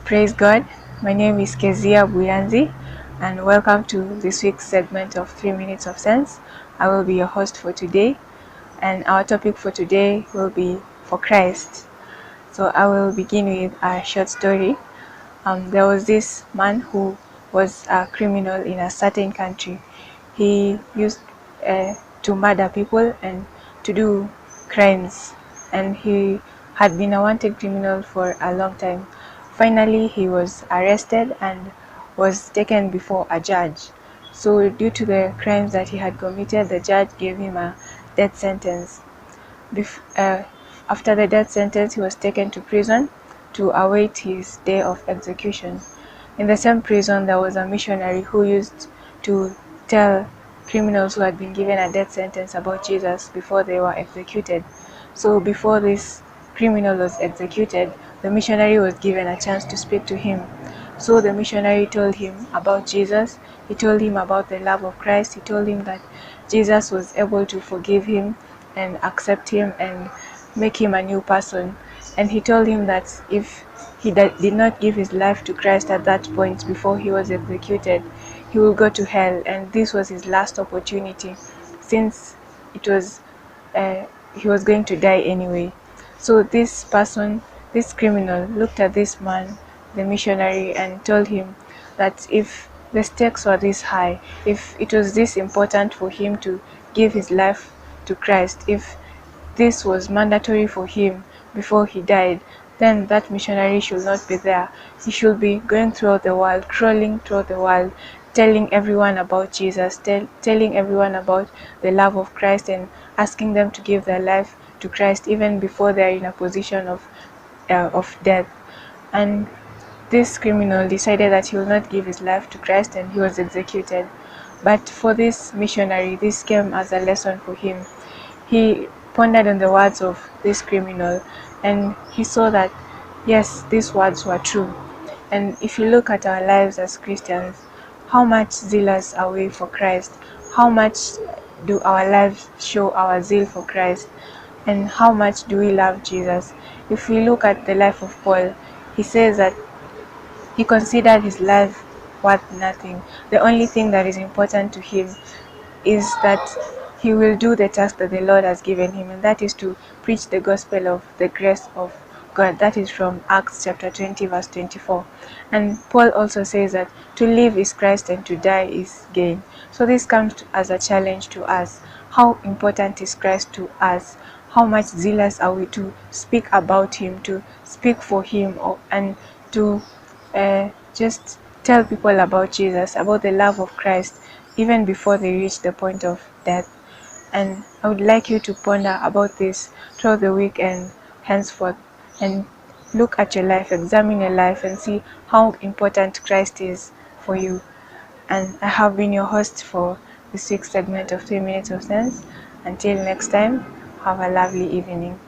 Praise God. My name is Kezia Buyanzi, and welcome to this week's segment of 3 Minutes of Sense. I will be your host for today, and our topic for today will be for Christ. So I will begin with a short story. There was this man who was a criminal in a certain country. He used to murder people and to do crimes, and he had been a wanted criminal for a long time. Finally, he was arrested and was taken before a judge. So, due to the crimes that he had committed, the judge gave him a death sentence. Bef- uh, After the death sentence, he was taken to prison to await his day of execution. In the same prison, there was a missionary who used to tell criminals who had been given a death sentence about Jesus before they were executed. So before this criminal was executed, the missionary was given a chance to speak to him. So the missionary told him about Jesus. He told him about the love of Christ. He told him that Jesus was able to forgive him and accept him and make him a new person. And he told him that if he did not give his life to Christ at that point before he was executed, he will go to hell, and this was his last opportunity, since it was he was going to die anyway. So this person, this criminal, looked at this man, the missionary, and told him that if the stakes were this high, if it was this important for him to give his life to Christ, if this was mandatory for him before he died, then that missionary should not be there. He should be going throughout the world, crawling throughout the world, telling everyone about Jesus, telling everyone about the love of Christ, and asking them to give their life to Christ even before they are in a position of death. And this criminal decided that he will not give his life to Christ, and he was executed. But for this missionary, this came as a lesson for him. He pondered on the words of this criminal, and he saw that yes, these words were true. And if you look at our lives as Christians, how much zealous are we for Christ? How much do our lives show our zeal for Christ? And how much do we love Jesus? If we look at the life of Paul, he says that he considered his life worth nothing. The only thing that is important to him is that he will do the task that the Lord has given him, and that is to preach the gospel of the grace of God. That is from Acts chapter 20, verse 24. And Paul also says that to live is Christ and to die is gain. So this comes as a challenge to us. How important is Christ to us? How much zealous are we to speak about him, to speak for him, and to just tell people about Jesus, about the love of Christ, even before they reach the point of death. And I would like you to ponder about this throughout the week and henceforth, and look at your life, examine your life, and see how important Christ is for you. And I have been your host for this week's segment of 3 Minutes of Sense. Until next time, have a lovely evening.